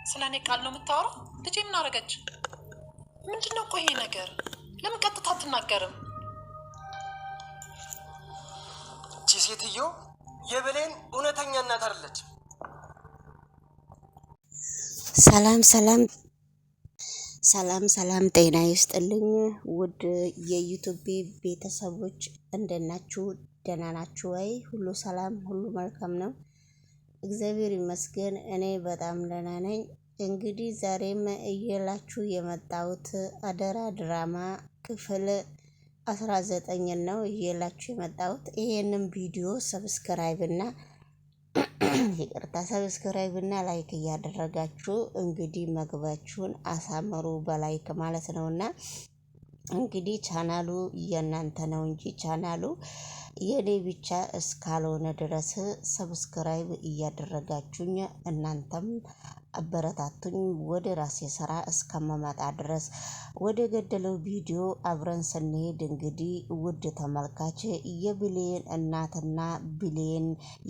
ስለኔ ቃል ነው የምታወራው? ልጄ ምን አረገች? ምንድነው ቆይ ይሄ ነገር? ለምን ቀጥታ አትናገርም? እቺ ሴትዮ የብሌን እውነተኛ እናት አይደለች። ሰላም ጤና ይስጥልኝ ውድ የዩቲዩብ ቤተሰቦች እንደናችሁ ደህና ናችሁ ወይ? ሁሉ ሰላም ሁሉ መልካም ነው፣ እግዚአብሔር ይመስገን። እኔ በጣም ደህና ነኝ። እንግዲህ ዛሬም እየላችሁ የመጣሁት አደራ ድራማ ክፍል 19 ነው እየላችሁ የመጣሁት። ይሄንን ቪዲዮ ሰብስክራይብ እና ሰብስክራይብ እና ላይክ እያደረጋችሁ እንግዲህ መግባችሁን አሳምሩ በላይክ ማለት ነውና እንግዲህ ቻናሉ የእናንተ ነው እንጂ ቻናሉ የኔ ብቻ እስካልሆነ ድረስ ሰብስክራይብ እያደረጋችሁኝ እናንተም አበረታቱኝ። ወደ ራሴ ስራ እስከመመጣ ድረስ ወደ ገደለው ቪዲዮ አብረን ስንሄድ እንግዲህ ውድ ተመልካች የብሌን እናትና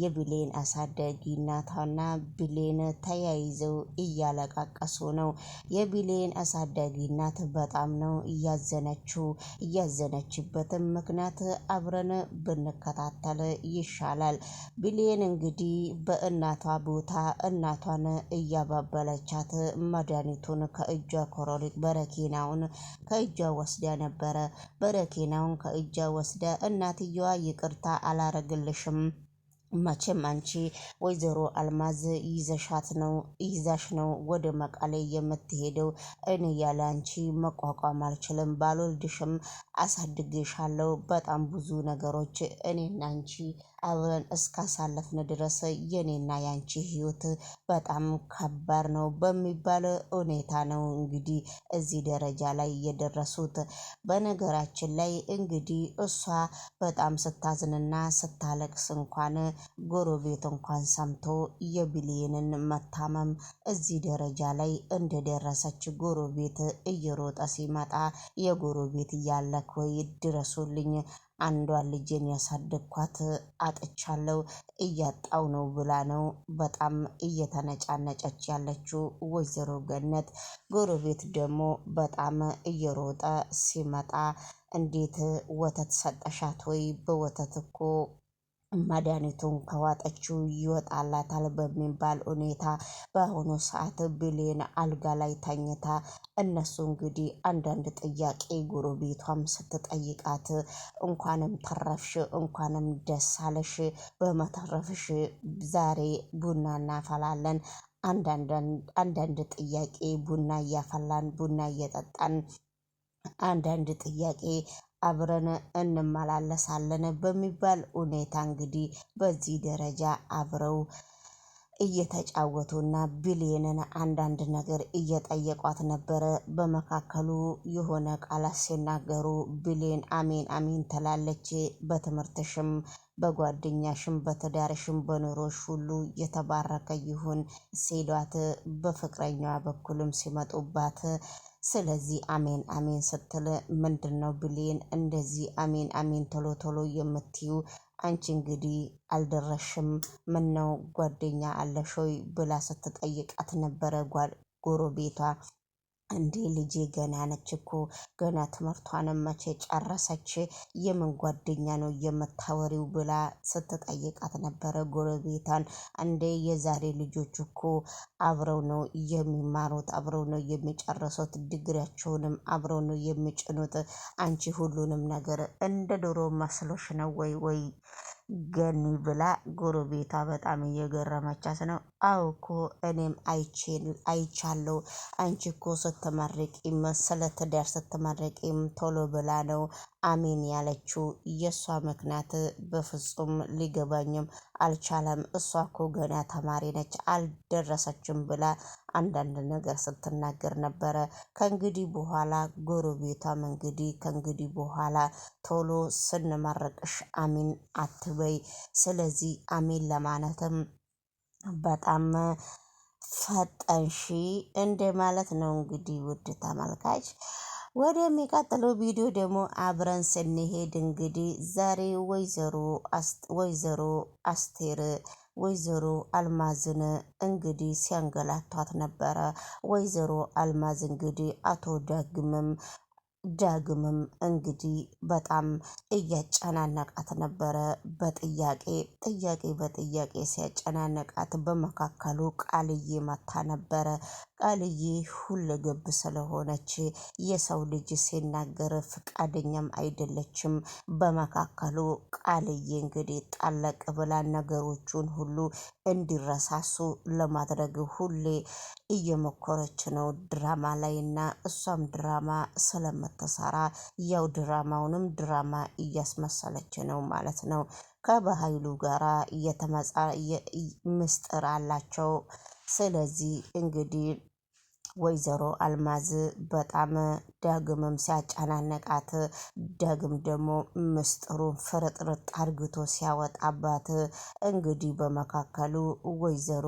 የብሌን አሳዳጊ እናቷና ብሌን ተያይዘው እያለቃቀሱ ነው። የብሌን አሳዳጊ እናት በጣም ነው እያዘነችበትም ምክንያት አብረን ብንከታተል ይሻላል። ብሌን እንግዲህ በእናቷ ቦታ እናቷን እያባበለቻት መድኃኒቱን ከእጇ በረኪናውን ከእጇ ወስዳ ነበረ። በረኪናውን ከእጇ ወስዳ እናትየዋ ይቅርታ አላረግልሽም፣ መቼም አንቺ ወይዘሮ አልማዝ ይዛሽ ነው ወደ መቀሌ የምትሄደው። እኔ ያለ አንቺ መቋቋም አልችልም፣ ባልወልድሽም አሳድግሻለሁ። በጣም ብዙ ነገሮች እኔና አንቺ አብረን እስካሳለፍን ድረስ የኔና ያንቺ ህይወት በጣም ከባድ ነው በሚባል ሁኔታ ነው እንግዲህ እዚህ ደረጃ ላይ የደረሱት። በነገራችን ላይ እንግዲህ እሷ በጣም ስታዝንና ስታለቅስ እንኳን ጎረቤት እንኳን ሰምቶ የብሌንን መታመም እዚህ ደረጃ ላይ እንደደረሰች ጎረቤት እየሮጠ ሲመጣ የጎረቤት እያለክ ወይ ድረሱልኝ፣ አንዷን ልጄን ያሳደግኳት አጥቻለሁ እያጣው ነው ብላ ነው በጣም እየተነጫነጨች ያለችው ወይዘሮ ገነት። ጎረቤት ደግሞ በጣም እየሮጠ ሲመጣ እንዴት ወተት ሰጠሻት ወይ? በወተት እኮ መድኃኒቱን ከዋጠችው ይወጣላታል በሚባል ሁኔታ በአሁኑ ሰዓት ብሌን አልጋ ላይ ተኝታ እነሱ እንግዲህ አንዳንድ ጥያቄ ጎረቤቷም ስትጠይቃት እንኳንም ተረፍሽ፣ እንኳንም ደስ አለሽ፣ በመተረፍሽ ዛሬ ቡና እናፈላለን። አንዳንድ ጥያቄ ቡና እያፈላን ቡና እየጠጣን አንዳንድ ጥያቄ አብረን እንመላለሳለን በሚባል ሁኔታ እንግዲህ በዚህ ደረጃ አብረው እየተጫወቱና ብሌንን አንዳንድ ነገር እየጠየቋት ነበረ። በመካከሉ የሆነ ቃላት ሲናገሩ ብሌን አሜን አሜን ትላለች። በትምህርትሽም በጓደኛሽም በትዳርሽም በኑሮሽ ሁሉ የተባረከ ይሁን ሲሏት፣ በፍቅረኛዋ በኩልም ሲመጡባት ስለዚህ አሜን አሜን ስትል ምንድነው ብሌን እንደዚህ አሜን አሜን ቶሎ ቶሎ የምትዩ? አንቺ እንግዲህ አልደረሽም፣ ምነው ጓደኛ አለሽ ወይ ብላ ስትጠይቃት ነበረ ጎረቤቷ። እንዴ ልጄ ገና ነች እኮ ገና ትምህርቷንም መቼ ጨረሰች፣ የምን ጓደኛ ነው የምታወሪው ብላ ስትጠይቃት ነበረ ጎረቤቷን። እንዴ የዛሬ ልጆች እኮ አብረው ነው የሚማሩት፣ አብረው ነው የሚጨርሱት፣ ዲግሪያቸውንም አብረው ነው የሚጭኑት። አንቺ ሁሉንም ነገር እንደ ድሮ መስሎሽ ነው ወይ ገኒ ብላ ጎረቤቷ በጣም እየገረመቻት ነው። አዎ እኮ እኔም አይቻለሁ። አንቺ እኮ ስትመረቂም ስለ ትዳር ስትመረቂም ቶሎ ብላ ነው አሜን ያለችው። የእሷ ምክንያት በፍጹም ሊገባኝም አልቻለም። እሷ እኮ ገና ተማሪ ነች አልደረሰችም ብላ አንዳንድ ነገር ስትናገር ነበረ። ከእንግዲህ በኋላ ጎረቤቷም እንግዲህ ከእንግዲህ በኋላ ቶሎ ስንመረቅሽ አሜን አትበይ፣ ስለዚህ አሜን ለማለትም በጣም ፈጠንሺ እንደ ማለት ነው። እንግዲህ ውድ ተመልካች ወደሚቀጥለው ቪዲዮ ደግሞ አብረን ስንሄድ እንግዲህ ዛሬ ወይዘሮ አስቴር ወይዘሮ አልማዝን እንግዲህ ሲያንገላቷት ነበረ። ወይዘሮ አልማዝ እንግዲህ አቶ ዳግምም እንግዲህ በጣም እያጨናነቃት ነበረ። በጥያቄ ሲያጨናነቃት በመካከሉ ቃልዬ መታ ነበረ። ቃልዬ ሁለገብ ስለሆነች የሰው ልጅ ሲናገር ፍቃደኛም አይደለችም። በመካከሉ ቃልዬ እንግዲህ ጣለቅ ብላ ነገሮቹን ሁሉ እንዲረሳሱ ለማድረግ ሁሌ እየሞከረች ነው ድራማ ላይና እሷም ድራማ ስለምትሰራ ያው ድራማውንም ድራማ እያስመሰለች ነው ማለት ነው። ከበኃይሉ ጋራ ምስጢር አላቸው። ስለዚህ እንግዲህ ወይዘሮ አልማዝ በጣም ዳግምም ሲያጨናነቃት ዳግም ደግሞ ምስጢሩን ፍርጥርጥ አርግቶ ሲያወጣባት እንግዲህ በመካከሉ ወይዘሮ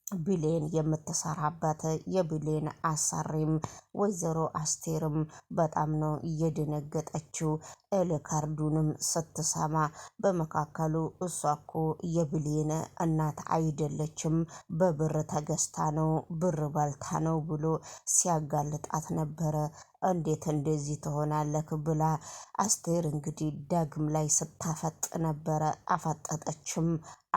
ብሌን የምትሰራበት የብሌን አሳሪም ወይዘሮ አስቴርም በጣም ነው እየደነገጠችው ኤልካርዱንም ስትሰማ። በመካከሉ እሷ እኮ የብሌን እናት አይደለችም፣ በብር ተገዝታ ነው፣ ብር ባልታ ነው ብሎ ሲያጋልጣት ነበረ። እንዴት እንደዚህ ትሆናለህ ብላ አስቴር እንግዲህ ዳግም ላይ ስታፈጥ ነበረ። አፈጠጠችም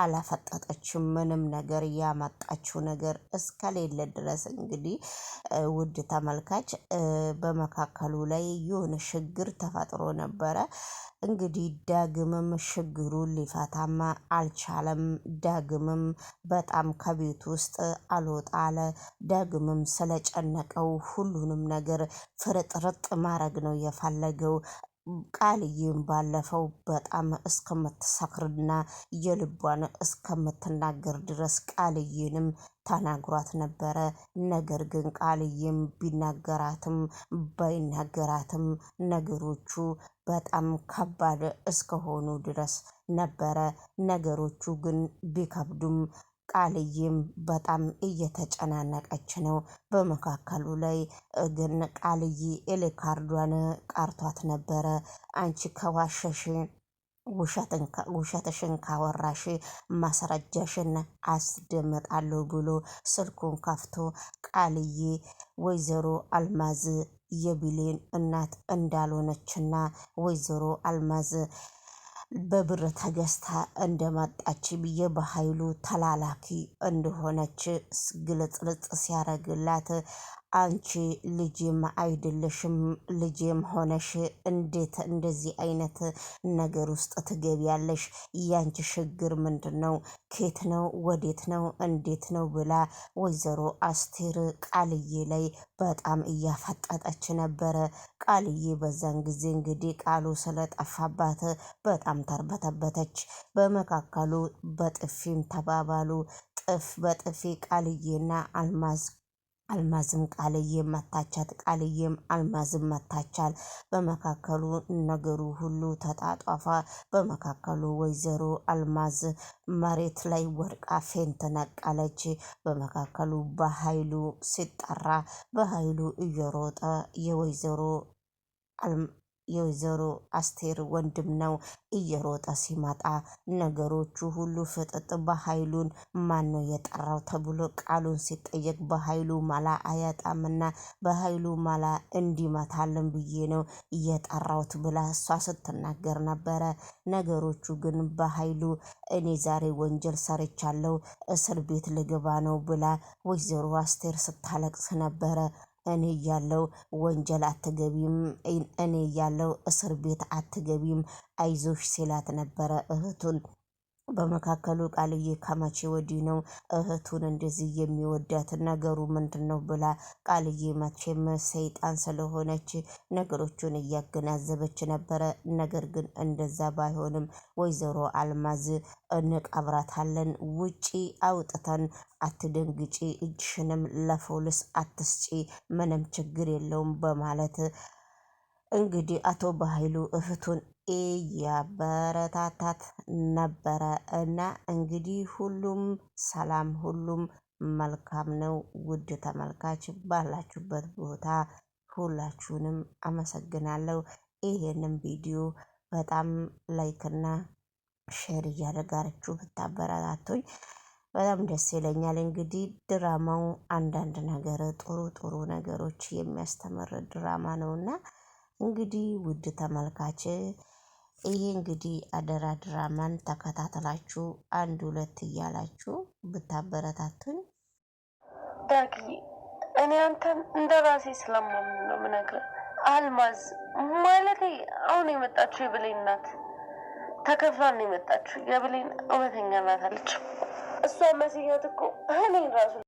አላፈጠጠችም ምንም ነገር ያመጣችው ነገር እስከሌለ ድረስ እንግዲህ ውድ ተመልካች በመካከሉ ላይ የሆነ ችግር ተፈጥሮ ነበረ። እንግዲህ ዳግምም ችግሩን ሊፈታም አልቻለም። ዳግምም በጣም ከቤት ውስጥ አልወጣ አለ። ዳግምም ስለጨነቀው ሁሉንም ነገር ፍርጥርጥ ማድረግ ነው የፈለገው። ቃልዬም ባለፈው በጣም እስከምትሰክርና የልቧን እስከምትናገር ድረስ ቃልዬንም ተናግሯት ነበረ። ነገር ግን ቃልዬም ቢናገራትም ባይናገራትም ነገሮቹ በጣም ከባድ እስከሆኑ ድረስ ነበረ። ነገሮቹ ግን ቢከብዱም ቃልዬም በጣም እየተጨናነቀች ነው። በመካከሉ ላይ ግን ቃልዬ ኤሌካርዷን ቃርቷት ነበረ። አንቺ ከዋሸሽ ውሸትሽን ካወራሽ ማስረጃሽን አስደምጣለሁ ብሎ ስልኩን ከፍቶ ቃልዬ ወይዘሮ አልማዝ የብሌን እናት እንዳልሆነችና ወይዘሮ አልማዝ በብር ተገዝታ እንደመጣች ብዬ በኃይሉ ተላላኪ እንደሆነች ግልጽልጽ ሲያረግላት አንቺ ልጄም አይደለሽም፣ ልጄም ሆነሽ እንዴት እንደዚህ አይነት ነገር ውስጥ ትገቢያለሽ? ያንቺ ችግር ምንድነው? ኬት ነው? ወዴት ነው? እንዴት ነው? ብላ ወይዘሮ አስቴር ቃልዬ ላይ በጣም እያፈጠጠች ነበረ። ቃልዬ በዛን ጊዜ እንግዲህ ቃሉ ስለጠፋባት በጣም ተርበተበተች። በመካከሉ በጥፊም ተባባሉ። በጥፊ ቃልዬና አልማዝም ቃልዬም መታቻት፣ ቃልዬም አልማዝም መታቻል። በመካከሉ ነገሩ ሁሉ ተጣጧፋ። በመካከሉ ወይዘሮ አልማዝ መሬት ላይ ወድቃ ፌንት ነቀለች። በመካከሉ በኃይሉ ሲጠራ በኃይሉ እየሮጠ የወይዘሮ አስቴር ወንድም ነው። እየሮጠ ሲመጣ ነገሮቹ ሁሉ ፍጥጥ። በኃይሉን ማን ነው የጠራው ተብሎ ቃሉን ሲጠየቅ በኃይሉ መላ አያጣምና በኃይሉ መላ እንዲመታልን ብዬ ነው እየጠራውት ብላ እሷ ስትናገር ነበረ። ነገሮቹ ግን በኃይሉ እኔ ዛሬ ወንጀል ሰርቻለሁ እስር ቤት ልገባ ነው ብላ ወይዘሮ አስቴር ስታለቅስ ነበረ። እኔ ያለው ወንጀል አትገቢም፣ እኔ ያለው እስር ቤት አትገቢም አይዞሽ ሲላት ነበረ እህቱን። በመካከሉ ቃልዬ ከመቼ ወዲህ ነው እህቱን እንደዚህ የሚወዳት? ነገሩ ምንድነው? ብላ ቃልዬ መቼም ሰይጣን ስለሆነች ነገሮቹን እያገናዘበች ነበረ። ነገር ግን እንደዛ ባይሆንም ወይዘሮ አልማዝ እንቀብራታለን፣ ውጪ አውጥተን አትደንግጪ፣ እጅሽንም ለፖሊስ አትስጪ፣ ምንም ችግር የለውም በማለት እንግዲህ አቶ በኃይሉ እህቱን እያበረታታት ነበረ። እና እንግዲህ ሁሉም ሰላም፣ ሁሉም መልካም ነው። ውድ ተመልካች ባላችሁበት ቦታ ሁላችሁንም አመሰግናለሁ። ይሄንን ቪዲዮ በጣም ላይክና ሼር እያደረጋችሁ ብታበረታቱኝ በጣም ደስ ይለኛል። እንግዲህ ድራማው አንዳንድ ነገር ጥሩ ጥሩ ነገሮች የሚያስተምር ድራማ ነውና እንግዲህ ውድ ተመልካች ይሄ እንግዲህ አደራ ድራማን ተከታተላችሁ 1 2 እያላችሁ ብታበረታቱኝ። ዳጊ እኔ አንተን እንደ ራሴ ስለማምን ነው የምነግርህ። አልማዝ ማለቴ አሁን የመጣችው የብሌን ናት። ተከፍላ ነው የመጣችው። የብሌን እውነተኛ ናት አለች። እሷ መስያት እኮ እኔን ራሱ